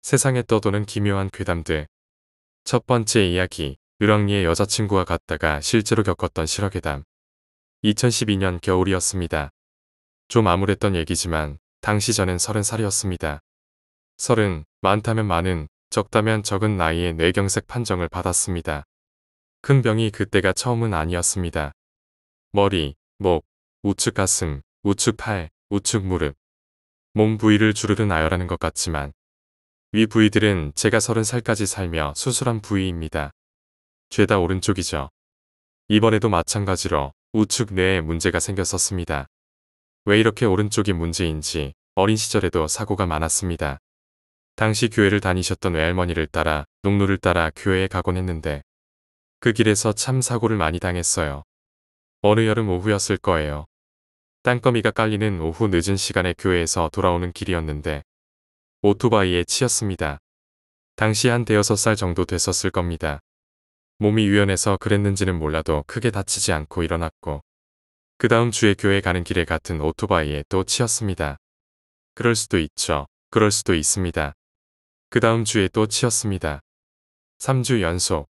세상에 떠도는 기묘한 괴담들. 첫 번째 이야기, 을왕리의 여자친구와 갔다가 실제로 겪었던 실화괴담. 2012년 겨울이었습니다. 좀 암울했던 얘기지만 당시 저는 30살이었습니다. 30, 많다면 많은, 적다면 적은 나이에 뇌경색 판정을 받았습니다. 큰 병이 그때가 처음은 아니었습니다. 머리, 목, 우측 가슴, 우측 팔, 우측 무릎. 몸 부위를 주르르 나열하는 것 같지만 위 부위들은 제가 30살까지 살며 수술한 부위입니다. 죄다 오른쪽이죠. 이번에도 마찬가지로 우측 뇌에 문제가 생겼었습니다. 왜 이렇게 오른쪽이 문제인지 어린 시절에도 사고가 많았습니다. 당시 교회를 다니셨던 외할머니를 따라 농로를 따라 교회에 가곤 했는데 그 길에서 참 사고를 많이 당했어요. 어느 여름 오후였을 거예요. 땅거미가 깔리는 오후 늦은 시간에 교회에서 돌아오는 길이었는데 오토바이에 치였습니다. 당시 한 5살 정도 됐었을 겁니다. 몸이 유연해서 그랬는지는 몰라도 크게 다치지 않고 일어났고 그 다음 주에 교회 가는 길에 같은 오토바이에 또 치였습니다. 그럴 수도 있죠. 그럴 수도 있습니다. 그 다음 주에 또 치였습니다. 3주 연속.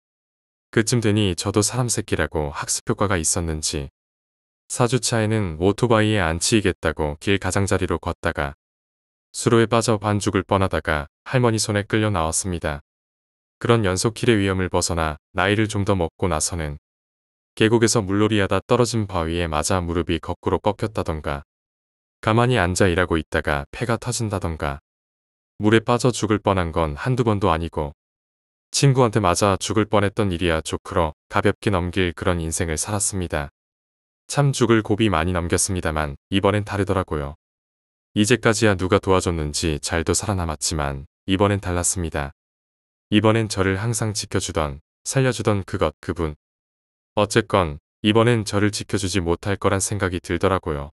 그쯤 되니 저도 사람 새끼라고 학습효과가 있었는지 4주차에는 오토바이에 안 치이겠다고 길 가장자리로 걷다가 수로에 빠져 반 죽을 뻔하다가 할머니 손에 끌려 나왔습니다. 그런 연속 길의 위험을 벗어나 나이를 좀 더 먹고 나서는 계곡에서 물놀이하다 떨어진 바위에 맞아 무릎이 거꾸로 꺾였다던가 가만히 앉아 일하고 있다가 폐가 터진다던가 물에 빠져 죽을 뻔한 건 한두 번도 아니고 친구한테 맞아 죽을 뻔했던 일이야 조크로 가볍게 넘길 그런 인생을 살았습니다. 참 죽을 고비 많이 넘겼습니다만 이번엔 다르더라고요. 이제까지야 누가 도와줬는지 잘도 살아남았지만 이번엔 달랐습니다. 이번엔 저를 항상 지켜주던 살려주던 그분. 어쨌건 이번엔 저를 지켜주지 못할 거란 생각이 들더라고요.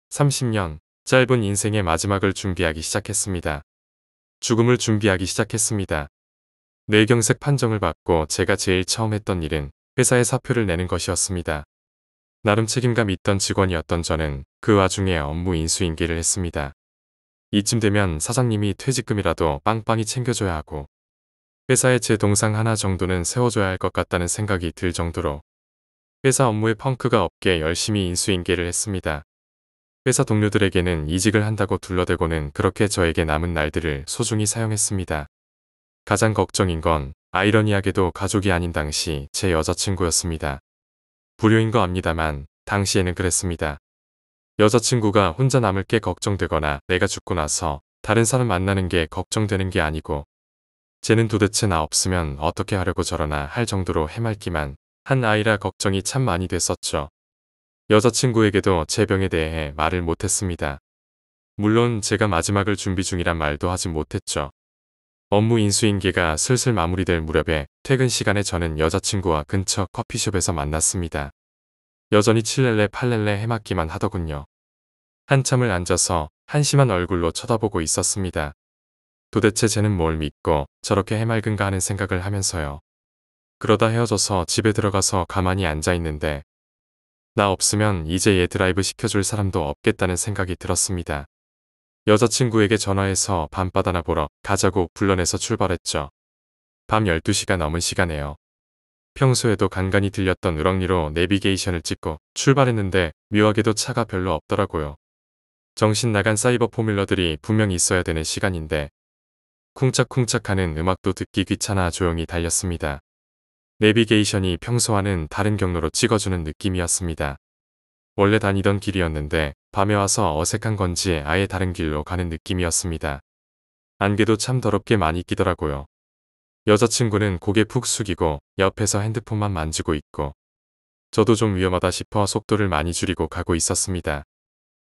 30년 짧은 인생의 마지막을 준비하기 시작했습니다. 죽음을 준비하기 시작했습니다. 뇌경색 판정을 받고 제가 제일 처음 했던 일은 회사에 사표를 내는 것이었습니다. 나름 책임감 있던 직원이었던 저는 그 와중에 업무 인수인계를 했습니다. 이쯤 되면 사장님이 퇴직금이라도 빵빵히 챙겨줘야 하고 회사에 제 동상 하나 정도는 세워줘야 할 것 같다는 생각이 들 정도로 회사 업무에 펑크가 없게 열심히 인수인계를 했습니다. 회사 동료들에게는 이직을 한다고 둘러대고는 그렇게 저에게 남은 날들을 소중히 사용했습니다. 가장 걱정인 건 아이러니하게도 가족이 아닌 당시 제 여자친구였습니다. 불효인 거 압니다만 당시에는 그랬습니다. 여자친구가 혼자 남을 게 걱정되거나 내가 죽고 나서 다른 사람 만나는 게 걱정되는 게 아니고 쟤는 도대체 나 없으면 어떻게 하려고 저러나 할 정도로 해맑기만 한 아이라 걱정이 참 많이 됐었죠. 여자친구에게도 제 병에 대해 말을 못했습니다. 물론 제가 마지막을 준비 중이란 말도 하지 못했죠. 업무 인수인계가 슬슬 마무리될 무렵에 퇴근 시간에 저는 여자친구와 근처 커피숍에서 만났습니다. 여전히 칠렐레 팔렐레 해맞기만 하더군요. 한참을 앉아서 한심한 얼굴로 쳐다보고 있었습니다. 도대체 쟤는 뭘 믿고 저렇게 해맑은가 하는 생각을 하면서요. 그러다 헤어져서 집에 들어가서 가만히 앉아있는데 나 없으면 이제 얘 드라이브 시켜줄 사람도 없겠다는 생각이 들었습니다. 여자친구에게 전화해서 밤바다나 보러 가자고 불러내서 출발했죠. 밤 12시가 넘은 시간에요. 평소에도 간간히 들렸던 을왕리로 내비게이션을 찍고 출발했는데 묘하게도 차가 별로 없더라고요. 정신 나간 사이버 포뮬러들이 분명 있어야 되는 시간인데 쿵짝쿵짝하는 음악도 듣기 귀찮아 조용히 달렸습니다. 내비게이션이 평소와는 다른 경로로 찍어주는 느낌이었습니다. 원래 다니던 길이었는데 밤에 와서 어색한 건지 아예 다른 길로 가는 느낌이었습니다. 안개도 참 더럽게 많이 끼더라고요. 여자친구는 고개 푹 숙이고 옆에서 핸드폰만 만지고 있고 저도 좀 위험하다 싶어 속도를 많이 줄이고 가고 있었습니다.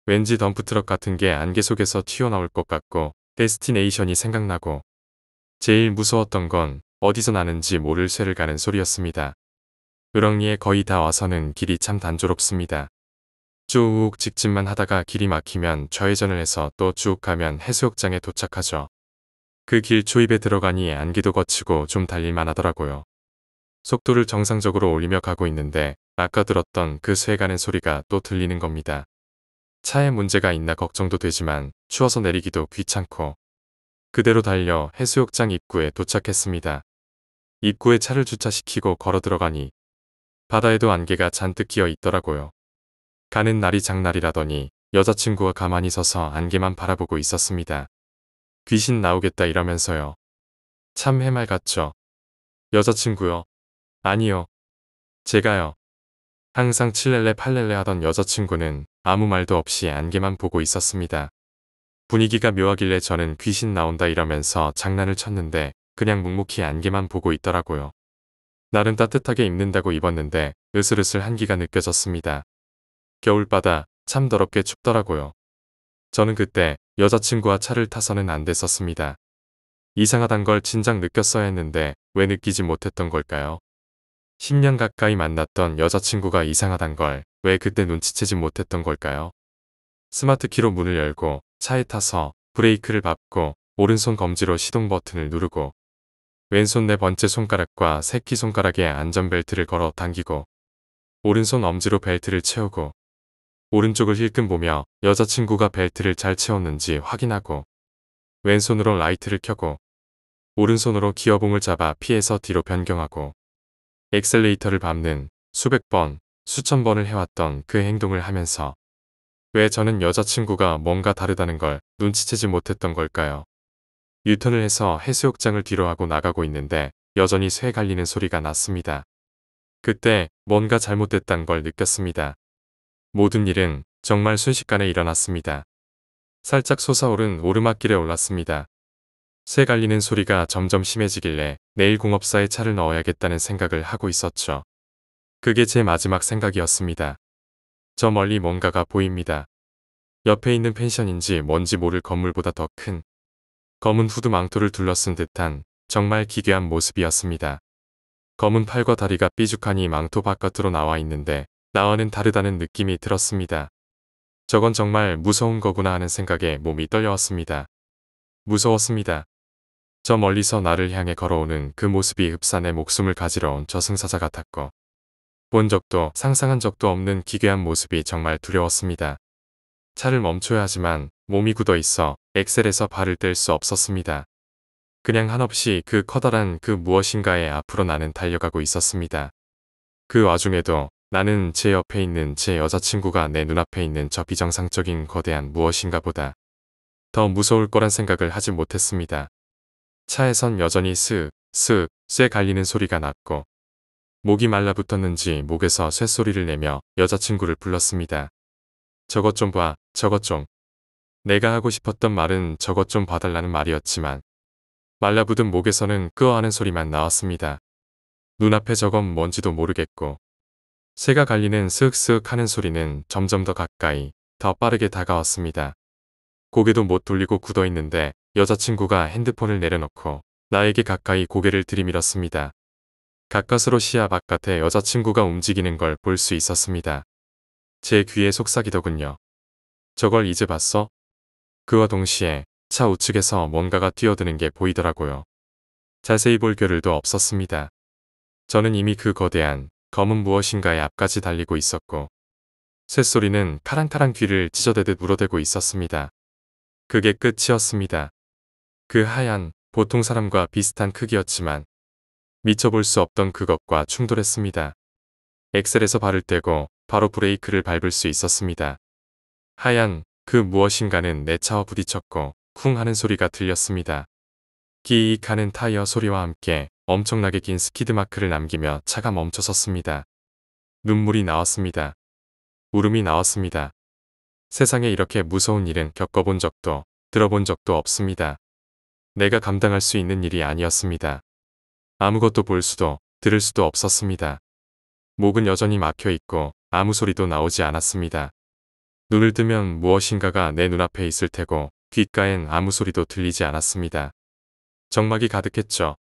왠지 덤프트럭 같은 게 안개 속에서 튀어나올 것 같고 데스티네이션이 생각나고 제일 무서웠던 건 어디서 나는지 모를 새를 가는 소리였습니다. 을왕리에 거의 다 와서는 길이 참 단조롭습니다. 쭉 직진만 하다가 길이 막히면 좌회전을 해서 또 쭉 가면 해수욕장에 도착하죠. 그 길 초입에 들어가니 안개도 거치고 좀 달릴만 하더라고요. 속도를 정상적으로 올리며 가고 있는데 아까 들었던 그 새 가는 소리가 또 들리는 겁니다. 차에 문제가 있나 걱정도 되지만 추워서 내리기도 귀찮고 그대로 달려 해수욕장 입구에 도착했습니다. 입구에 차를 주차시키고 걸어 들어가니 바다에도 안개가 잔뜩 끼어 있더라고요. 가는 날이 장날이라더니 여자친구가 가만히 서서 안개만 바라보고 있었습니다. 귀신 나오겠다 이러면서요. 참 해맑았죠. 여자친구요? 아니요. 제가요. 항상 칠렐레 팔렐레 하던 여자친구는 아무 말도 없이 안개만 보고 있었습니다. 분위기가 묘하길래 저는 귀신 나온다 이러면서 장난을 쳤는데 그냥 묵묵히 안개만 보고 있더라고요. 날은 따뜻하게 입는다고 입었는데 으슬으슬 한기가 느껴졌습니다. 겨울바다 참 더럽게 춥더라고요. 저는 그때 여자친구와 차를 타서는 안 됐었습니다. 이상하단 걸 진작 느꼈어야 했는데 왜 느끼지 못했던 걸까요? 10년 가까이 만났던 여자친구가 이상하단 걸 왜 그때 눈치채지 못했던 걸까요? 스마트키로 문을 열고 차에 타서 브레이크를 밟고 오른손 검지로 시동 버튼을 누르고 왼손 네 번째 손가락과 새끼손가락에 안전벨트를 걸어 당기고 오른손 엄지로 벨트를 채우고 오른쪽을 힐끔 보며 여자친구가 벨트를 잘 채웠는지 확인하고 왼손으로 라이트를 켜고 오른손으로 기어봉을 잡아 피해서 뒤로 변경하고 엑셀레이터를 밟는 수백 번, 수천 번을 해왔던 그 행동을 하면서 왜 저는 여자친구가 뭔가 다르다는 걸 눈치채지 못했던 걸까요? 유턴을 해서 해수욕장을 뒤로 하고 나가고 있는데 여전히 쇠 갈리는 소리가 났습니다. 그때 뭔가 잘못됐다는 걸 느꼈습니다. 모든 일은 정말 순식간에 일어났습니다. 살짝 솟아오른 오르막길에 올랐습니다. 쇠 갈리는 소리가 점점 심해지길래 내일 공업사에 차를 넣어야겠다는 생각을 하고 있었죠. 그게 제 마지막 생각이었습니다. 저 멀리 뭔가가 보입니다. 옆에 있는 펜션인지 뭔지 모를 건물보다 더 큰 검은 후드 망토를 둘러쓴 듯한 정말 기괴한 모습이었습니다. 검은 팔과 다리가 삐죽하니 망토 바깥으로 나와 있는데 나와는 다르다는 느낌이 들었습니다. 저건 정말 무서운 거구나 하는 생각에 몸이 떨려왔습니다. 무서웠습니다. 저 멀리서 나를 향해 걸어오는 그 모습이 흡사 내 목숨을 가지러 온 저승사자 같았고 본 적도 상상한 적도 없는 기괴한 모습이 정말 두려웠습니다. 차를 멈춰야 하지만 몸이 굳어 있어 엑셀에서 발을 뗄 수 없었습니다. 그냥 한없이 그 커다란 그 무엇인가에 앞으로 나는 달려가고 있었습니다. 그 와중에도 나는 제 옆에 있는 제 여자친구가 내 눈앞에 있는 저 비정상적인 거대한 무엇인가 보다 더 무서울 거란 생각을 하지 못했습니다. 차에선 여전히 스윽 스윽 쇠 갈리는 소리가 났고 목이 말라붙었는지 목에서 쇳소리를 내며 여자친구를 불렀습니다. 저것 좀 봐, 저것 좀. 내가 하고 싶었던 말은 저것 좀 봐달라는 말이었지만 말라붙은 목에서는 끄어하는 소리만 나왔습니다. 눈앞에 저건 뭔지도 모르겠고 쇠가 갈리는 스윽스윽 하는 소리는 점점 더 가까이, 더 빠르게 다가왔습니다. 고개도 못 돌리고 굳어있는데 여자친구가 핸드폰을 내려놓고 나에게 가까이 고개를 들이밀었습니다. 가까스로 시야 바깥에 여자친구가 움직이는 걸 볼 수 있었습니다. 제 귀에 속삭이더군요. 저걸 이제 봤어? 그와 동시에 차 우측에서 뭔가가 뛰어드는 게 보이더라고요. 자세히 볼 겨를도 없었습니다. 저는 이미 그 거대한 검은 무엇인가의 앞까지 달리고 있었고 쇳소리는 카랑카랑 귀를 찢어대듯 울어대고 있었습니다. 그게 끝이었습니다. 그 하얀 보통 사람과 비슷한 크기였지만 미쳐볼 수 없던 그것과 충돌했습니다. 엑셀에서 발을 떼고 바로 브레이크를 밟을 수 있었습니다. 하얀 그 무엇인가는 내 차와 부딪혔고 쿵 하는 소리가 들렸습니다. 기익 하는 타이어 소리와 함께 엄청나게 긴 스키드마크를 남기며 차가 멈춰섰습니다. 눈물이 나왔습니다. 울음이 나왔습니다. 세상에 이렇게 무서운 일은 겪어본 적도 들어본 적도 없습니다. 내가 감당할 수 있는 일이 아니었습니다. 아무것도 볼 수도 들을 수도 없었습니다. 목은 여전히 막혀 있고 아무 소리도 나오지 않았습니다. 눈을 뜨면 무엇인가가 내 눈앞에 있을 테고 귓가엔 아무 소리도 들리지 않았습니다. 정막이 가득했죠.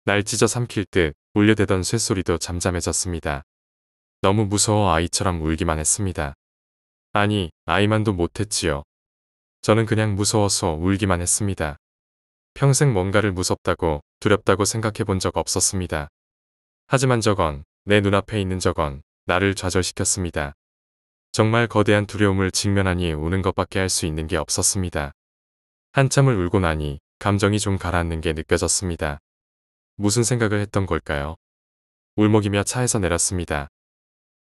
날 찢어 삼킬 듯 울려대던 쇳소리도 잠잠해졌습니다. 너무 무서워 아이처럼 울기만 했습니다. 아니, 아이만도 못했지요. 저는 그냥 무서워서 울기만 했습니다. 평생 뭔가를 무섭다고 두렵다고 생각해 본 적 없었습니다. 하지만 저건, 내 눈앞에 있는 저건 나를 좌절시켰습니다. 정말 거대한 두려움을 직면하니 우는 것밖에 할 수 있는 게 없었습니다. 한참을 울고 나니 감정이 좀 가라앉는 게 느껴졌습니다. 무슨 생각을 했던 걸까요? 울먹이며 차에서 내렸습니다.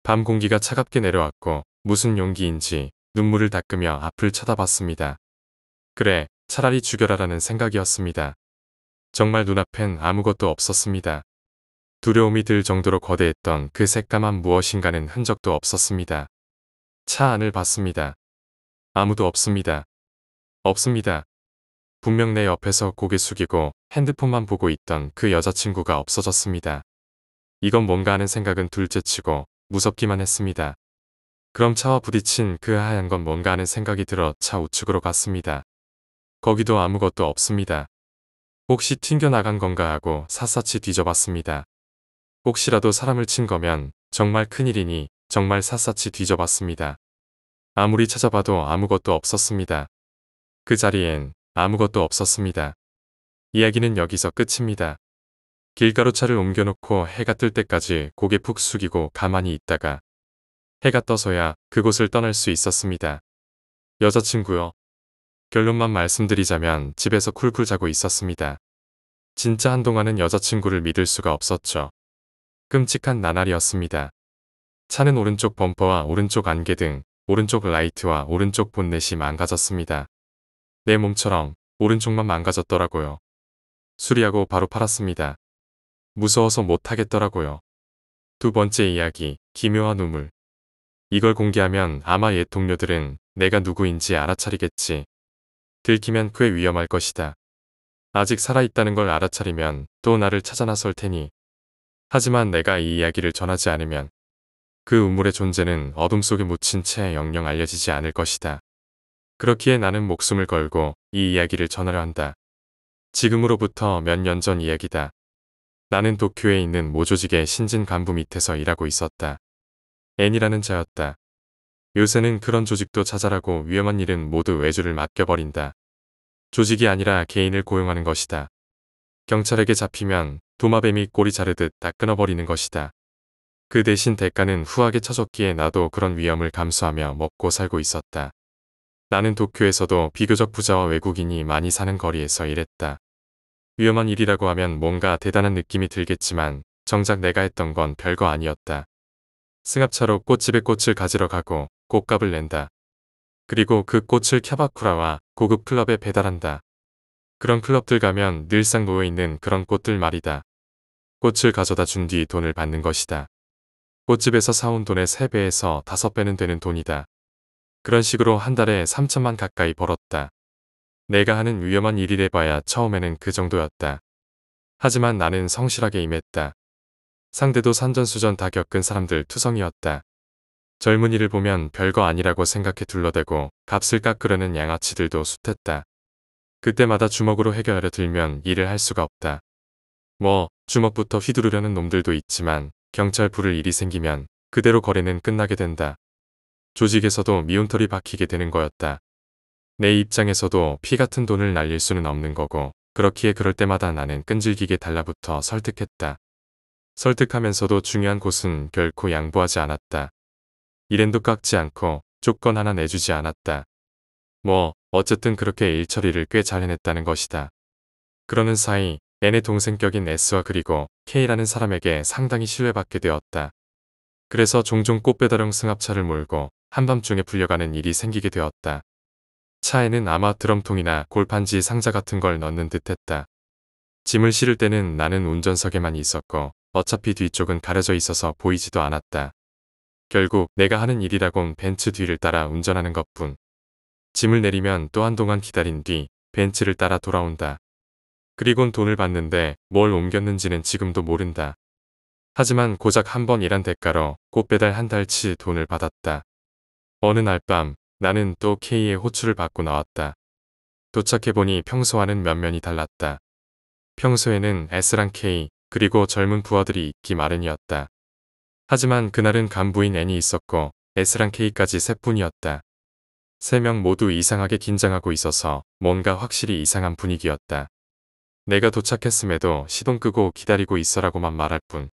밤 공기가 차갑게 내려왔고 무슨 용기인지 눈물을 닦으며 앞을 쳐다봤습니다. 그래, 차라리 죽여라라는 생각이었습니다. 정말 눈앞엔 아무것도 없었습니다. 두려움이 들 정도로 거대했던 그 새까만 무엇인가는 흔적도 없었습니다. 차 안을 봤습니다. 아무도 없습니다. 없습니다. 분명 내 옆에서 고개 숙이고 핸드폰만 보고 있던 그 여자친구가 없어졌습니다. 이건 뭔가 하는 생각은 둘째치고 무섭기만 했습니다. 그럼 차와 부딪힌 그 하얀 건 뭔가 하는 생각이 들어 차 우측으로 갔습니다. 거기도 아무것도 없습니다. 혹시 튕겨나간 건가 하고 샅샅이 뒤져봤습니다. 혹시라도 사람을 친 거면 정말 큰일이니 정말 샅샅이 뒤져봤습니다. 아무리 찾아봐도 아무것도 없었습니다. 그 자리엔 아무것도 없었습니다. 이야기는 여기서 끝입니다. 길가로 차를 옮겨놓고 해가 뜰 때까지 고개 푹 숙이고 가만히 있다가 해가 떠서야 그곳을 떠날 수 있었습니다. 여자친구요. 결론만 말씀드리자면 집에서 쿨쿨 자고 있었습니다. 진짜 한동안은 여자친구를 믿을 수가 없었죠. 끔찍한 나날이었습니다. 차는 오른쪽 범퍼와 오른쪽 안개등, 오른쪽 라이트와 오른쪽 본넷이 망가졌습니다. 내 몸처럼 오른쪽만 망가졌더라고요. 수리하고 바로 팔았습니다. 무서워서 못하겠더라고요. 두 번째 이야기, 기묘한 우물. 이걸 공개하면 아마 옛 동료들은 내가 누구인지 알아차리겠지. 들키면 꽤 위험할 것이다. 아직 살아있다는 걸 알아차리면 또 나를 찾아 나설 테니. 하지만 내가 이 이야기를 전하지 않으면 그 우물의 존재는 어둠 속에 묻힌 채 영영 알려지지 않을 것이다. 그렇기에 나는 목숨을 걸고 이 이야기를 전하려 한다. 지금으로부터 몇 년 전 이야기다. 나는 도쿄에 있는 모조직의 신진 간부 밑에서 일하고 있었다. N이라는 자였다. 요새는 그런 조직도 자잘하고 위험한 일은 모두 외주를 맡겨버린다. 조직이 아니라 개인을 고용하는 것이다. 경찰에게 잡히면 도마뱀이 꼬리 자르듯 다 끊어버리는 것이다. 그 대신 대가는 후하게 쳐줬기에 나도 그런 위험을 감수하며 먹고 살고 있었다. 나는 도쿄에서도 비교적 부자와 외국인이 많이 사는 거리에서 일했다. 위험한 일이라고 하면 뭔가 대단한 느낌이 들겠지만 정작 내가 했던 건 별거 아니었다. 승합차로 꽃집에 꽃을 가지러 가고 꽃값을 낸다. 그리고 그 꽃을 캬바쿠라와 고급 클럽에 배달한다. 그런 클럽들 가면 늘상 놓여있는 그런 꽃들 말이다. 꽃을 가져다 준 뒤 돈을 받는 것이다. 꽃집에서 사온 돈의 3배에서 5배는 되는 돈이다. 그런 식으로 한 달에 3천만 가까이 벌었다. 내가 하는 위험한 일이래봐야 처음에는 그 정도였다. 하지만 나는 성실하게 임했다. 상대도 산전수전 다 겪은 사람들 투성이었다. 젊은이를 보면 별거 아니라고 생각해 둘러대고 값을 깎으려는 양아치들도 숱했다. 그때마다 주먹으로 해결하려 들면 일을 할 수가 없다. 뭐 주먹부터 휘두르려는 놈들도 있지만 경찰 부를 일이 생기면 그대로 거래는 끝나게 된다. 조직에서도 미운털이 박히게 되는 거였다. 내 입장에서도 피 같은 돈을 날릴 수는 없는 거고 그렇기에 그럴 때마다 나는 끈질기게 달라붙어 설득했다. 설득하면서도 중요한 곳은 결코 양보하지 않았다. 일엔도 깎지 않고 조건 하나 내주지 않았다. 뭐 어쨌든 그렇게 일 처리를 꽤 잘 해냈다는 것이다. 그러는 사이 N의 동생 격인 S와 그리고 K라는 사람에게 상당히 신뢰받게 되었다. 그래서 종종 꽃배달용 승합차를 몰고 한밤중에 불려가는 일이 생기게 되었다. 차에는 아마 드럼통이나 골판지 상자 같은 걸 넣는 듯했다. 짐을 실을 때는 나는 운전석에만 있었고 어차피 뒤쪽은 가려져 있어서 보이지도 않았다. 결국 내가 하는 일이라곤 벤츠 뒤를 따라 운전하는 것뿐. 짐을 내리면 또 한동안 기다린 뒤 벤츠를 따라 돌아온다. 그리곤 돈을 받는데 뭘 옮겼는지는 지금도 모른다. 하지만 고작 한 번 일한 대가로 꽃배달 한 달치 돈을 받았다. 어느 날 밤 나는 또 K의 호출을 받고 나왔다. 도착해보니 평소와는 면면이 달랐다. 평소에는 S랑 K 그리고 젊은 부하들이 있기 마련이었다. 하지만 그날은 간부인 N이 있었고 S랑 K까지 셋뿐이었다. 3명 모두 이상하게 긴장하고 있어서 뭔가 확실히 이상한 분위기였다. 내가 도착했음에도 시동 끄고 기다리고 있어라고만 말할 뿐.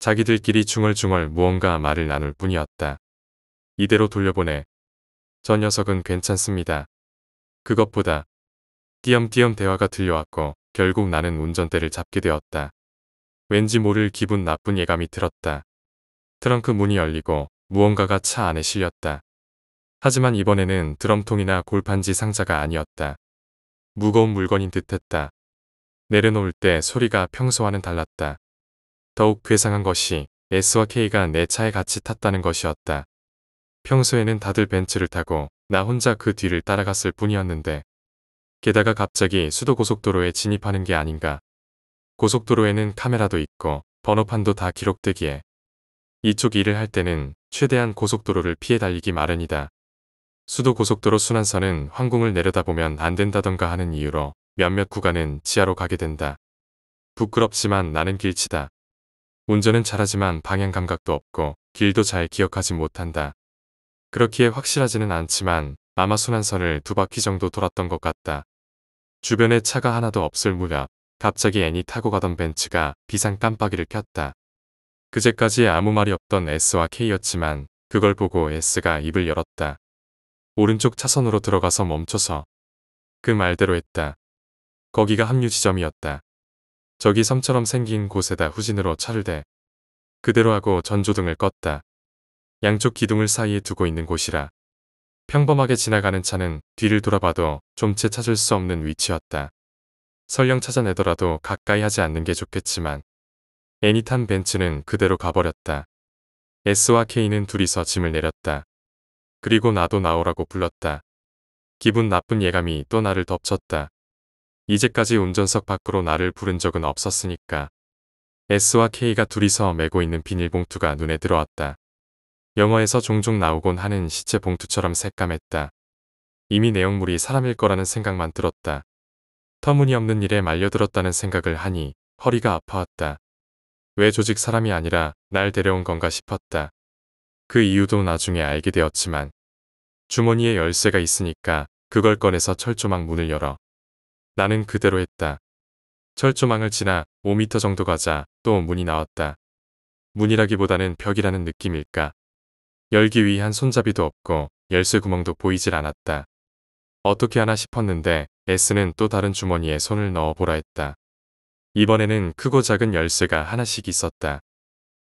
자기들끼리 중얼중얼 무언가 말을 나눌 뿐이었다. 이대로 돌려보내. 저 녀석은 괜찮습니다. 그것보다 띄엄띄엄 대화가 들려왔고 결국 나는 운전대를 잡게 되었다. 왠지 모를 기분 나쁜 예감이 들었다. 트렁크 문이 열리고 무언가가 차 안에 실렸다. 하지만 이번에는 드럼통이나 골판지 상자가 아니었다. 무거운 물건인 듯했다. 내려놓을 때 소리가 평소와는 달랐다. 더욱 괴상한 것이 S와 K가 내 차에 같이 탔다는 것이었다. 평소에는 다들 벤츠를 타고 나 혼자 그 뒤를 따라갔을 뿐이었는데 게다가 갑자기 수도고속도로에 진입하는 게 아닌가. 고속도로에는 카메라도 있고 번호판도 다 기록되기에 이쪽 일을 할 때는 최대한 고속도로를 피해 달리기 마련이다. 수도고속도로 순환선은 황궁을 내려다보면 안 된다던가 하는 이유로 몇몇 구간은 지하로 가게 된다. 부끄럽지만 나는 길치다. 운전은 잘하지만 방향 감각도 없고 길도 잘 기억하지 못한다. 그렇기에 확실하지는 않지만 아마 순환선을 2바퀴 정도 돌았던 것 같다. 주변에 차가 하나도 없을 무렵 갑자기 애니 타고 가던 벤츠가 비상 깜빡이를 켰다. 그제까지 아무 말이 없던 S와 K였지만 그걸 보고 S가 입을 열었다. 오른쪽 차선으로 들어가서 멈춰서 그 말대로 했다. 거기가 합류 지점이었다. 저기 섬처럼 생긴 곳에다 후진으로 차를 대. 그대로 하고 전조등을 껐다. 양쪽 기둥을 사이에 두고 있는 곳이라 평범하게 지나가는 차는 뒤를 돌아봐도 좀채 찾을 수 없는 위치였다. 설령 찾아내더라도 가까이 하지 않는 게 좋겠지만 애니탄 벤츠는 그대로 가버렸다. S와 K는 둘이서 짐을 내렸다. 그리고 나도 나오라고 불렀다. 기분 나쁜 예감이 또 나를 덮쳤다. 이제까지 운전석 밖으로 나를 부른 적은 없었으니까. S와 K가 둘이서 메고 있는 비닐봉투가 눈에 들어왔다. 영화에서 종종 나오곤 하는 시체 봉투처럼 새까맸다. 이미 내용물이 사람일 거라는 생각만 들었다. 터무니없는 일에 말려들었다는 생각을 하니 허리가 아파왔다. 왜 조직 사람이 아니라 날 데려온 건가 싶었다. 그 이유도 나중에 알게 되었지만 주머니에 열쇠가 있으니까 그걸 꺼내서 철조망 문을 열어. 나는 그대로 했다. 철조망을 지나 5m 정도 가자 또 문이 나왔다. 문이라기보다는 벽이라는 느낌일까. 열기 위한 손잡이도 없고 열쇠 구멍도 보이질 않았다. 어떻게 하나 싶었는데 S는 또 다른 주머니에 손을 넣어보라 했다. 이번에는 크고 작은 열쇠가 하나씩 있었다.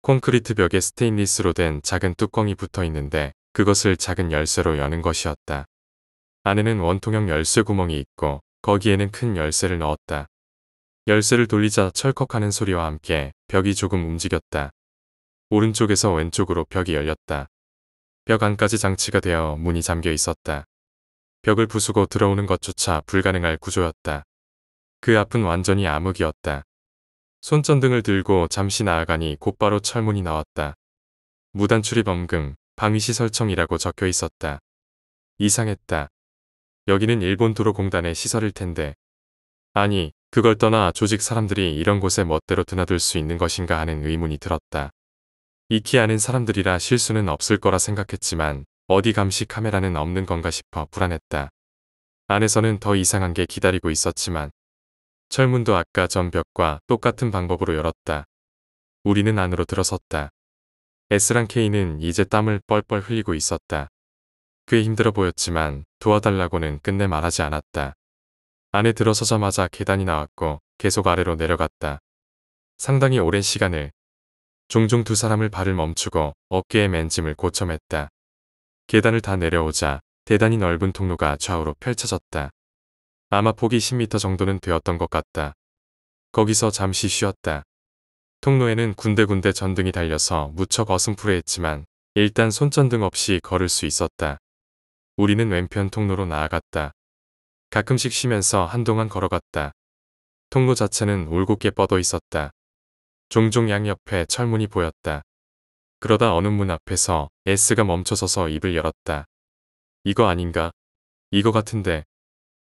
콘크리트 벽에 스테인리스로 된 작은 뚜껑이 붙어 있는데 그것을 작은 열쇠로 여는 것이었다. 안에는 원통형 열쇠 구멍이 있고 거기에는 큰 열쇠를 넣었다. 열쇠를 돌리자 철컥하는 소리와 함께 벽이 조금 움직였다. 오른쪽에서 왼쪽으로 벽이 열렸다. 벽 안까지 장치가 되어 문이 잠겨 있었다. 벽을 부수고 들어오는 것조차 불가능할 구조였다. 그 앞은 완전히 암흑이었다. 손전등을 들고 잠시 나아가니 곧바로 철문이 나왔다. 무단 출입 엄금, 방위시설청이라고 적혀 있었다. 이상했다. 여기는 일본 도로공단의 시설일 텐데. 아니, 그걸 떠나 조직 사람들이 이런 곳에 멋대로 드나들 수 있는 것인가 하는 의문이 들었다. 익히 아는 사람들이라 실수는 없을 거라 생각했지만 어디 감시 카메라는 없는 건가 싶어 불안했다. 안에서는 더 이상한 게 기다리고 있었지만 철문도 아까 전 벽과 똑같은 방법으로 열었다. 우리는 안으로 들어섰다. S랑 K는 이제 땀을 뻘뻘 흘리고 있었다. 꽤 힘들어 보였지만 도와달라고는 끝내 말하지 않았다. 안에 들어서자마자 계단이 나왔고 계속 아래로 내려갔다. 상당히 오랜 시간을. 종종 두 사람을 발을 멈추고 어깨에 맨 짐을 고쳐 맸다. 계단을 다 내려오자 대단히 넓은 통로가 좌우로 펼쳐졌다. 아마 폭이 10m 정도는 되었던 것 같다. 거기서 잠시 쉬었다. 통로에는 군데군데 전등이 달려서 무척 어슴푸레했지만 일단 손전등 없이 걸을 수 있었다. 우리는 왼편 통로로 나아갔다. 가끔씩 쉬면서 한동안 걸어갔다. 통로 자체는 올곧게 뻗어 있었다. 종종 양옆에 철문이 보였다. 그러다 어느 문 앞에서 S가 멈춰서서 입을 열었다. 이거 아닌가? 이거 같은데.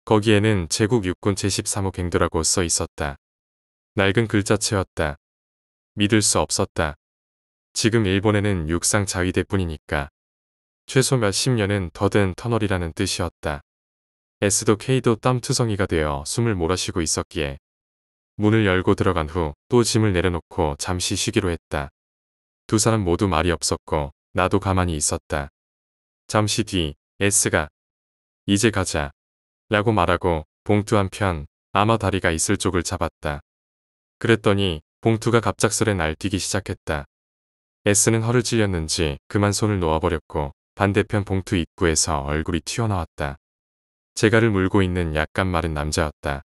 거기에는 제국 육군 제13호 갱도라고 써 있었다. 낡은 글자체였다. 믿을 수 없었다. 지금 일본에는 육상 자위대뿐이니까. 최소 몇십 년은 더 된 터널이라는 뜻이었다. S도 K도 땀투성이가 되어 숨을 몰아쉬고 있었기에 문을 열고 들어간 후 또 짐을 내려놓고 잠시 쉬기로 했다. 두 사람 모두 말이 없었고 나도 가만히 있었다. 잠시 뒤 S가 이제 가자 라고 말하고 봉투 한편 아마 다리가 있을 쪽을 잡았다. 그랬더니 봉투가 갑작스레 날뛰기 시작했다. S는 허를 찔렸는지 그만 손을 놓아버렸고 반대편 봉투 입구에서 얼굴이 튀어나왔다. 재갈을 물고 있는 약간 마른 남자였다.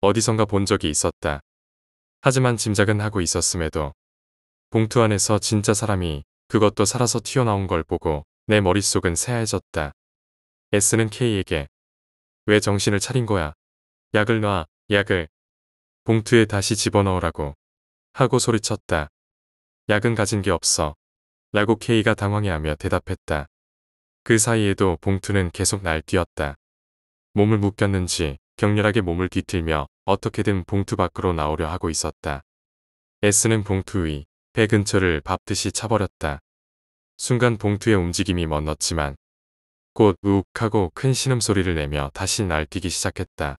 어디선가 본 적이 있었다. 하지만 짐작은 하고 있었음에도 봉투 안에서 진짜 사람이, 그것도 살아서 튀어나온 걸 보고 내 머릿속은 새하얘졌다. S는 K에게 왜 정신을 차린 거야? 약을 놔, 약을. 봉투에 다시 집어넣으라고 하고 소리쳤다. 약은 가진 게 없어. 라고 K가 당황해하며 대답했다. 그 사이에도 봉투는 계속 날뛰었다. 몸을 묶였는지 격렬하게 몸을 뒤틀며 어떻게든 봉투 밖으로 나오려 하고 있었다. S는 봉투 위, 배 근처를 밟듯이 차버렸다. 순간 봉투의 움직임이 멎었지만 곧 우욱하고 큰 신음소리를 내며 다시 날뛰기 시작했다.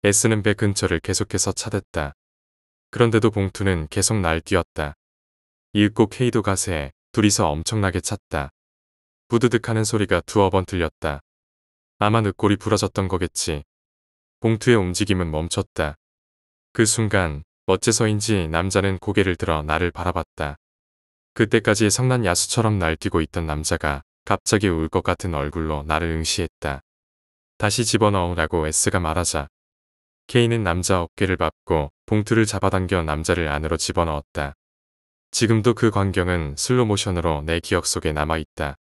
S는 배 근처를 계속해서 차댔다. 그런데도 봉투는 계속 날뛰었다. 읽고 K도 가세해 둘이서 엄청나게 찼다. 부드득하는 소리가 두어 번 들렸다. 아마 늑골이 부러졌던 거겠지. 봉투의 움직임은 멈췄다. 그 순간 어째서인지 남자는 고개를 들어 나를 바라봤다. 그때까지 성난 야수처럼 날뛰고 있던 남자가 갑자기 울 것 같은 얼굴로 나를 응시했다. 다시 집어넣으라고 S가 말하자 K는 남자 어깨를 밟고 봉투를 잡아당겨 남자를 안으로 집어넣었다. 지금도 그 광경은 슬로모션으로 내 기억 속에 남아있다.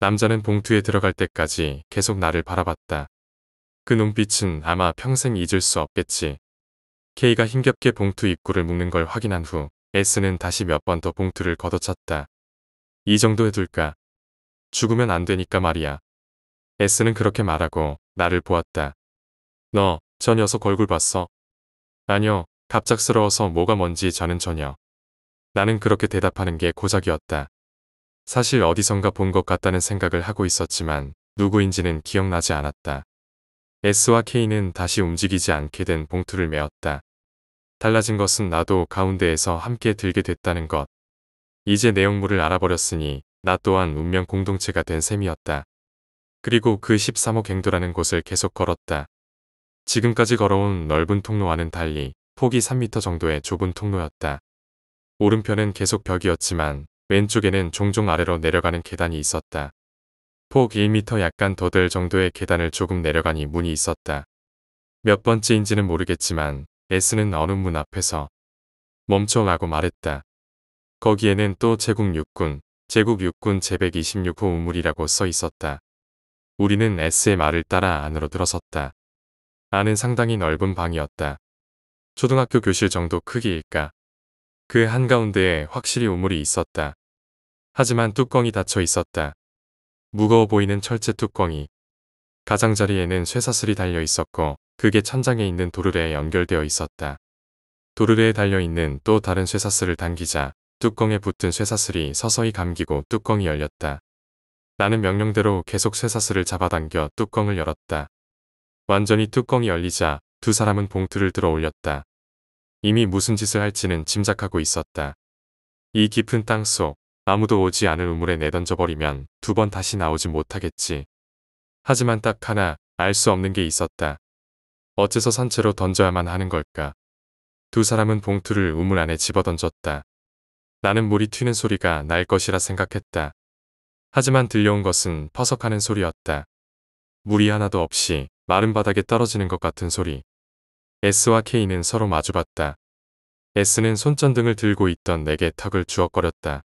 남자는 봉투에 들어갈 때까지 계속 나를 바라봤다. 그 눈빛은 아마 평생 잊을 수 없겠지. K가 힘겹게 봉투 입구를 묶는 걸 확인한 후 S는 다시 몇 번 더 봉투를 걷어찼다. 이 정도 해둘까? 죽으면 안 되니까 말이야. S는 그렇게 말하고 나를 보았다. 너, 저 녀석 얼굴 봤어? 아니요. 갑작스러워서 뭐가 뭔지 저는 전혀. 나는 그렇게 대답하는 게 고작이었다. 사실 어디선가 본 것 같다는 생각을 하고 있었지만 누구인지는 기억나지 않았다. S와 K는 다시 움직이지 않게 된 봉투를 메었다. 달라진 것은 나도 가운데에서 함께 들게 됐다는 것. 이제 내용물을 알아버렸으니 나 또한 운명 공동체가 된 셈이었다. 그리고 그 13호 갱도라는 곳을 계속 걸었다. 지금까지 걸어온 넓은 통로와는 달리 폭이 3m 정도의 좁은 통로였다. 오른편은 계속 벽이었지만 왼쪽에는 종종 아래로 내려가는 계단이 있었다. 폭 1m 약간 더 될 정도의 계단을 조금 내려가니 문이 있었다. 몇 번째인지는 모르겠지만 S는 어느 문 앞에서 멈춰라고 말했다. 거기에는 또 제국 육군 제126호 우물이라고 써 있었다. 우리는 S의 말을 따라 안으로 들어섰다. 안은 상당히 넓은 방이었다. 초등학교 교실 정도 크기일까. 그 한가운데에 확실히 우물이 있었다. 하지만 뚜껑이 닫혀 있었다. 무거워 보이는 철제 뚜껑이. 가장자리에는 쇠사슬이 달려 있었고 그게 천장에 있는 도르래에 연결되어 있었다. 도르래에 달려있는 또 다른 쇠사슬을 당기자 뚜껑에 붙은 쇠사슬이 서서히 감기고 뚜껑이 열렸다. 나는 명령대로 계속 쇠사슬을 잡아당겨 뚜껑을 열었다. 완전히 뚜껑이 열리자 두 사람은 봉투를 들어 올렸다. 이미 무슨 짓을 할지는 짐작하고 있었다. 이 깊은 땅속 아무도 오지 않을 우물에 내던져버리면 두 번 다시 나오지 못하겠지. 하지만 딱 하나 알 수 없는 게 있었다. 어째서 산채로 던져야만 하는 걸까? 두 사람은 봉투를 우물 안에 집어던졌다. 나는 물이 튀는 소리가 날 것이라 생각했다. 하지만 들려온 것은 퍼석하는 소리였다. 물이 하나도 없이 마른 바닥에 떨어지는 것 같은 소리. S와 K는 서로 마주봤다. S는 손전등을 들고 있던 내게 턱을 주걱거렸다.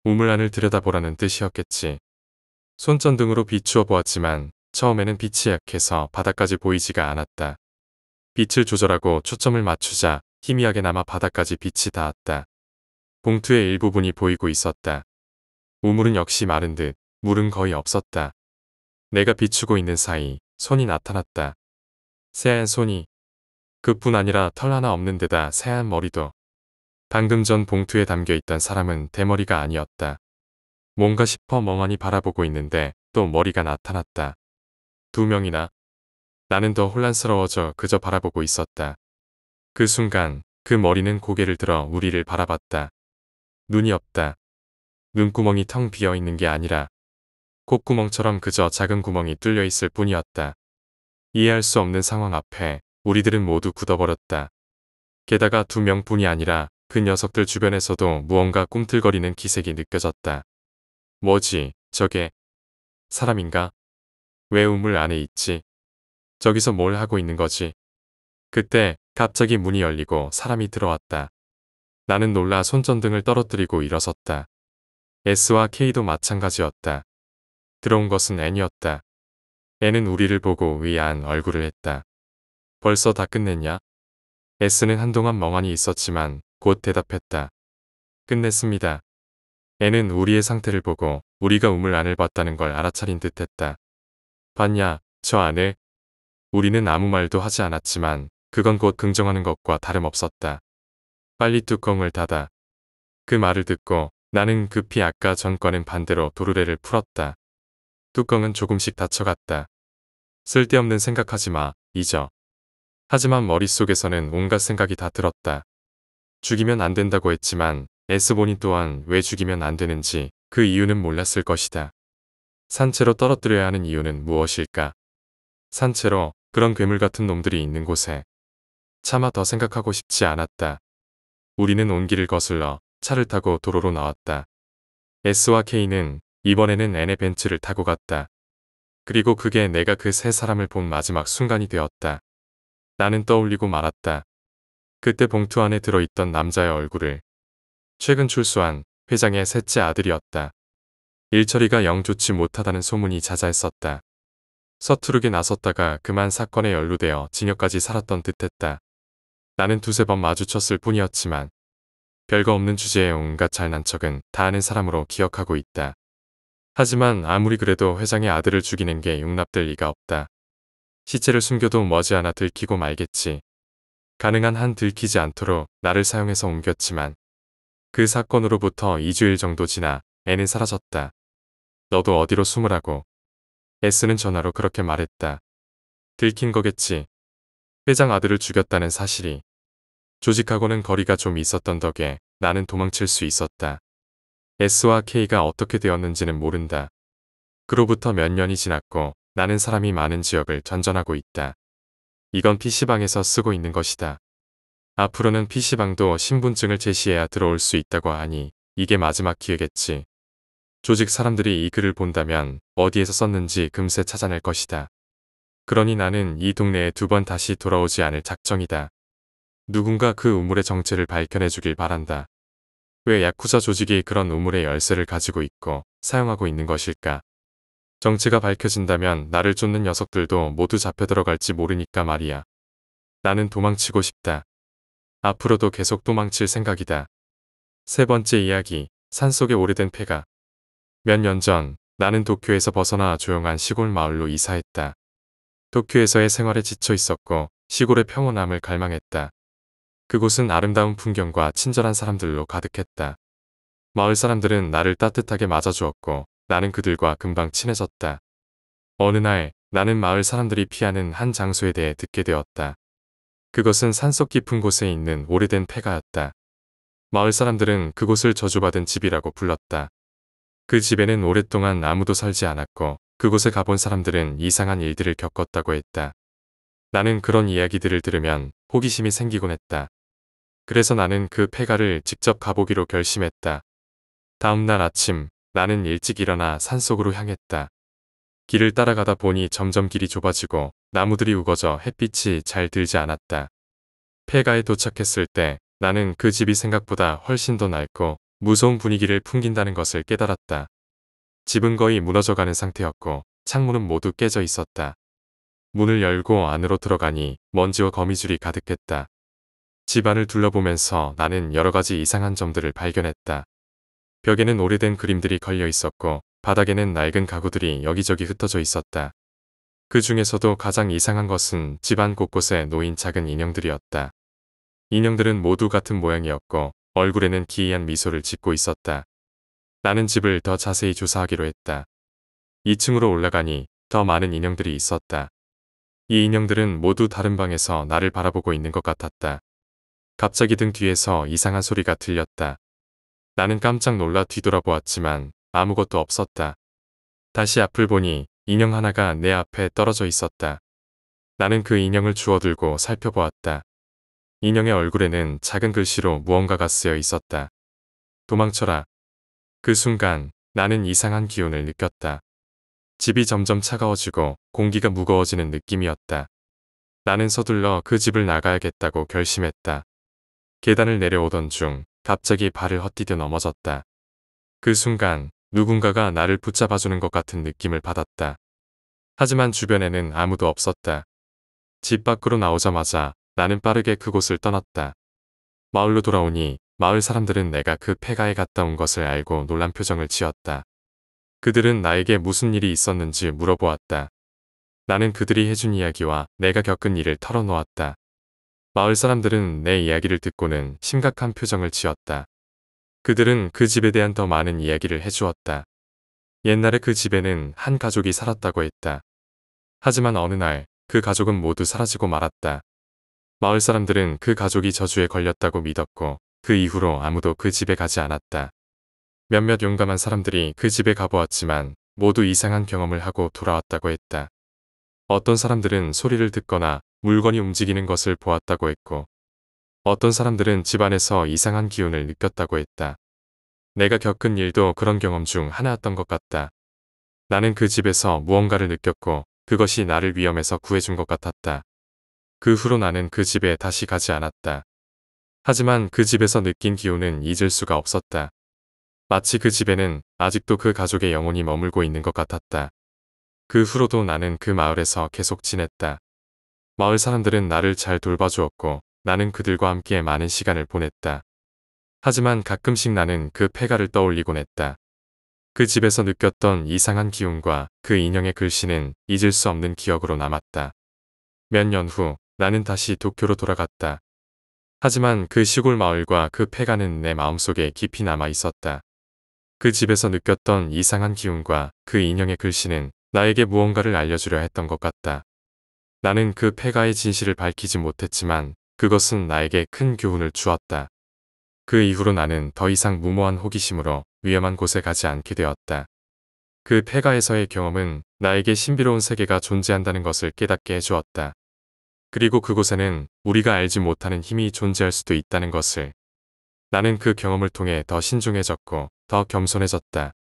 우물 안을 들여다보라는 뜻이었겠지. 손전등으로 비추어 보았지만 처음에는 빛이 약해서 바닥까지 보이지가 않았다. 빛을 조절하고 초점을 맞추자 희미하게나마 바닥까지 빛이 닿았다. 봉투의 일부분이 보이고 있었다. 우물은 역시 마른 듯 물은 거의 없었다. 내가 비추고 있는 사이 손이 나타났다. 새하얀 손이. 그뿐 아니라 털 하나 없는 데다 새하얀 머리도. 방금 전 봉투에 담겨있던 사람은 대머리가 아니었다. 뭔가 싶어 멍하니 바라보고 있는데 또 머리가 나타났다. 두 명이나. 나는 더 혼란스러워져 그저 바라보고 있었다. 그 순간 그 머리는 고개를 들어 우리를 바라봤다. 눈이 없다. 눈구멍이 텅 비어 있는 게 아니라 콧구멍처럼 그저 작은 구멍이 뚫려 있을 뿐이었다. 이해할 수 없는 상황 앞에 우리들은 모두 굳어버렸다. 게다가 두 명뿐이 아니라 그 녀석들 주변에서도 무언가 꿈틀거리는 기색이 느껴졌다. 뭐지, 저게? 사람인가? 왜 우물 안에 있지? 저기서 뭘 하고 있는 거지? 그때 갑자기 문이 열리고 사람이 들어왔다. 나는 놀라 손전등을 떨어뜨리고 일어섰다. S와 K도 마찬가지였다. 들어온 것은 N이었다. N은 우리를 보고 의아한 얼굴을 했다. 벌써 다 끝냈냐? S는 한동안 멍하니 있었지만 곧 대답했다. 끝냈습니다. N은 우리의 상태를 보고 우리가 우물 안을 봤다는 걸 알아차린 듯 했다. 봤냐, 저 안을? 우리는 아무 말도 하지 않았지만 그건 곧 긍정하는 것과 다름없었다. 빨리 뚜껑을 닫아. 그 말을 듣고 나는 급히 아까 전과는 반대로 도르래를 풀었다. 뚜껑은 조금씩 닫혀갔다. 쓸데없는 생각하지 마, 잊어. 하지만 머릿속에서는 온갖 생각이 다 들었다. 죽이면 안 된다고 했지만 S본인 또한 왜 죽이면 안 되는지 그 이유는 몰랐을 것이다. 산채로 떨어뜨려야 하는 이유는 무엇일까? 산채로 그런 괴물 같은 놈들이 있는 곳에. 차마 더 생각하고 싶지 않았다. 우리는 온 길을 거슬러 차를 타고 도로로 나왔다. S와 K는 이번에는 N의 벤츠를 타고 갔다. 그리고 그게 내가 그 세 사람을 본 마지막 순간이 되었다. 나는 떠올리고 말았다. 그때 봉투 안에 들어있던 남자의 얼굴을. 최근 출소한 회장의 셋째 아들이었다. 일처리가 영 좋지 못하다는 소문이 자자했었다. 서투르게 나섰다가 그만 사건에 연루되어 징역까지 살았던 듯했다. 나는 두세 번 마주쳤을 뿐이었지만 별거 없는 주제에 온갖 잘난 척은 다 아는 사람으로 기억하고 있다. 하지만 아무리 그래도 회장의 아들을 죽이는 게 용납될 리가 없다. 시체를 숨겨도 머지않아 들키고 말겠지. 가능한 한 들키지 않도록 나를 사용해서 옮겼지만 그 사건으로부터 2주일 정도 지나 N은 사라졌다. 너도 어디로 숨으라고. S는 전화로 그렇게 말했다. 들킨 거겠지. 회장 아들을 죽였다는 사실이. 조직하고는 거리가 좀 있었던 덕에 나는 도망칠 수 있었다. S와 K가 어떻게 되었는지는 모른다. 그로부터 몇 년이 지났고 나는 사람이 많은 지역을 전전하고 있다. 이건 PC방에서 쓰고 있는 것이다. 앞으로는 PC방도 신분증을 제시해야 들어올 수 있다고 하니 이게 마지막 기회겠지. 조직 사람들이 이 글을 본다면 어디에서 썼는지 금세 찾아낼 것이다. 그러니 나는 이 동네에 두 번 다시 돌아오지 않을 작정이다. 누군가 그 우물의 정체를 밝혀내 주길 바란다. 왜 야쿠자 조직이 그런 우물의 열쇠를 가지고 있고 사용하고 있는 것일까? 정체가 밝혀진다면 나를 쫓는 녀석들도 모두 잡혀 들어갈지 모르니까 말이야. 나는 도망치고 싶다. 앞으로도 계속 도망칠 생각이다. 세 번째 이야기, 산속의 오래된 폐가. 몇 년 전 나는 도쿄에서 벗어나 조용한 시골 마을로 이사했다. 도쿄에서의 생활에 지쳐 있었고 시골의 평온함을 갈망했다. 그곳은 아름다운 풍경과 친절한 사람들로 가득했다. 마을 사람들은 나를 따뜻하게 맞아주었고 나는 그들과 금방 친해졌다. 어느 날 나는 마을 사람들이 피하는 한 장소에 대해 듣게 되었다. 그것은 산속 깊은 곳에 있는 오래된 폐가였다. 마을 사람들은 그곳을 저주받은 집이라고 불렀다. 그 집에는 오랫동안 아무도 살지 않았고 그곳에 가본 사람들은 이상한 일들을 겪었다고 했다. 나는 그런 이야기들을 들으면 호기심이 생기곤 했다. 그래서 나는 그 폐가를 직접 가보기로 결심했다. 다음 날 아침 나는 일찍 일어나 산속으로 향했다. 길을 따라가다 보니 점점 길이 좁아지고 나무들이 우거져 햇빛이 잘 들지 않았다. 폐가에 도착했을 때 나는 그 집이 생각보다 훨씬 더 낡고 무서운 분위기를 풍긴다는 것을 깨달았다. 집은 거의 무너져가는 상태였고 창문은 모두 깨져 있었다. 문을 열고 안으로 들어가니 먼지와 거미줄이 가득했다. 집 안을 둘러보면서 나는 여러 가지 이상한 점들을 발견했다. 벽에는 오래된 그림들이 걸려 있었고 바닥에는 낡은 가구들이 여기저기 흩어져 있었다. 그 중에서도 가장 이상한 것은 집안 곳곳에 놓인 작은 인형들이었다. 인형들은 모두 같은 모양이었고 얼굴에는 기이한 미소를 짓고 있었다. 나는 집을 더 자세히 조사하기로 했다. 2층으로 올라가니 더 많은 인형들이 있었다. 이 인형들은 모두 다른 방에서 나를 바라보고 있는 것 같았다. 갑자기 등 뒤에서 이상한 소리가 들렸다. 나는 깜짝 놀라 뒤돌아보았지만 아무것도 없었다. 다시 앞을 보니 인형 하나가 내 앞에 떨어져 있었다. 나는 그 인형을 주워들고 살펴보았다. 인형의 얼굴에는 작은 글씨로 무언가가 쓰여 있었다. 도망쳐라. 그 순간 나는 이상한 기운을 느꼈다. 집이 점점 차가워지고 공기가 무거워지는 느낌이었다. 나는 서둘러 그 집을 나가야겠다고 결심했다. 계단을 내려오던 중 갑자기 발을 헛디뎌 넘어졌다. 그 순간 누군가가 나를 붙잡아주는 것 같은 느낌을 받았다. 하지만 주변에는 아무도 없었다. 집 밖으로 나오자마자 나는 빠르게 그곳을 떠났다. 마을로 돌아오니 마을 사람들은 내가 그 폐가에 갔다 온 것을 알고 놀란 표정을 지었다. 그들은 나에게 무슨 일이 있었는지 물어보았다. 나는 그들이 해준 이야기와 내가 겪은 일을 털어놓았다. 마을 사람들은 내 이야기를 듣고는 심각한 표정을 지었다. 그들은 그 집에 대한 더 많은 이야기를 해주었다. 옛날에 그 집에는 한 가족이 살았다고 했다. 하지만 어느 날 그 가족은 모두 사라지고 말았다. 마을 사람들은 그 가족이 저주에 걸렸다고 믿었고 그 이후로 아무도 그 집에 가지 않았다. 몇몇 용감한 사람들이 그 집에 가보았지만 모두 이상한 경험을 하고 돌아왔다고 했다. 어떤 사람들은 소리를 듣거나 물건이 움직이는 것을 보았다고 했고 어떤 사람들은 집안에서 이상한 기운을 느꼈다고 했다. 내가 겪은 일도 그런 경험 중 하나였던 것 같다. 나는 그 집에서 무언가를 느꼈고 그것이 나를 위험에서 구해준 것 같았다. 그 후로 나는 그 집에 다시 가지 않았다. 하지만 그 집에서 느낀 기운은 잊을 수가 없었다. 마치 그 집에는 아직도 그 가족의 영혼이 머물고 있는 것 같았다. 그 후로도 나는 그 마을에서 계속 지냈다. 마을 사람들은 나를 잘 돌봐주었고 나는 그들과 함께 많은 시간을 보냈다. 하지만 가끔씩 나는 그 폐가를 떠올리곤 했다. 그 집에서 느꼈던 이상한 기운과 그 인형의 글씨는 잊을 수 없는 기억으로 남았다. 몇 년 후 나는 다시 도쿄로 돌아갔다. 하지만 그 시골 마을과 그 폐가는 내 마음속에 깊이 남아 있었다. 그 집에서 느꼈던 이상한 기운과 그 인형의 글씨는 나에게 무언가를 알려주려 했던 것 같다. 나는 그 폐가의 진실을 밝히지 못했지만 그것은 나에게 큰 교훈을 주었다. 그 이후로 나는 더 이상 무모한 호기심으로 위험한 곳에 가지 않게 되었다. 그 폐가에서의 경험은 나에게 신비로운 세계가 존재한다는 것을 깨닫게 해주었다. 그리고 그곳에는 우리가 알지 못하는 힘이 존재할 수도 있다는 것을. 나는 그 경험을 통해 더 신중해졌고 더 겸손해졌다.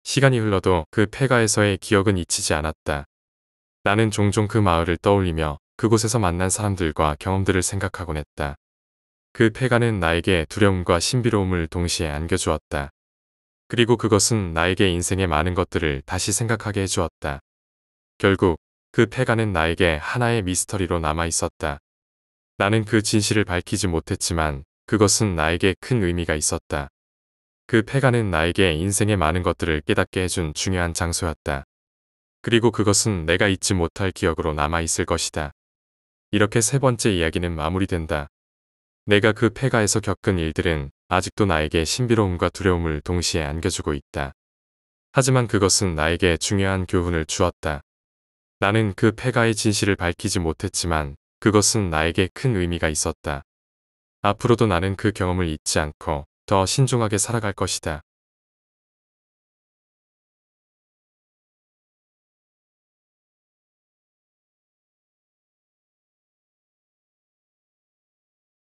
시간이 흘러도 그 폐가에서의 기억은 잊히지 않았다. 나는 종종 그 마을을 떠올리며 그곳에서 만난 사람들과 경험들을 생각하곤 했다. 그 폐가는 나에게 두려움과 신비로움을 동시에 안겨주었다. 그리고 그것은 나에게 인생의 많은 것들을 다시 생각하게 해주었다. 결국 그 폐가는 나에게 하나의 미스터리로 남아 있었다. 나는 그 진실을 밝히지 못했지만 그것은 나에게 큰 의미가 있었다. 그 폐가는 나에게 인생의 많은 것들을 깨닫게 해준 중요한 장소였다. 그리고 그것은 내가 잊지 못할 기억으로 남아 있을 것이다. 이렇게 세 번째 이야기는 마무리된다. 내가 그 폐가에서 겪은 일들은 아직도 나에게 신비로움과 두려움을 동시에 안겨주고 있다. 하지만 그것은 나에게 중요한 교훈을 주었다. 나는 그 폐가의 진실을 밝히지 못했지만 그것은 나에게 큰 의미가 있었다. 앞으로도 나는 그 경험을 잊지 않고 더 신중하게 살아갈 것이다.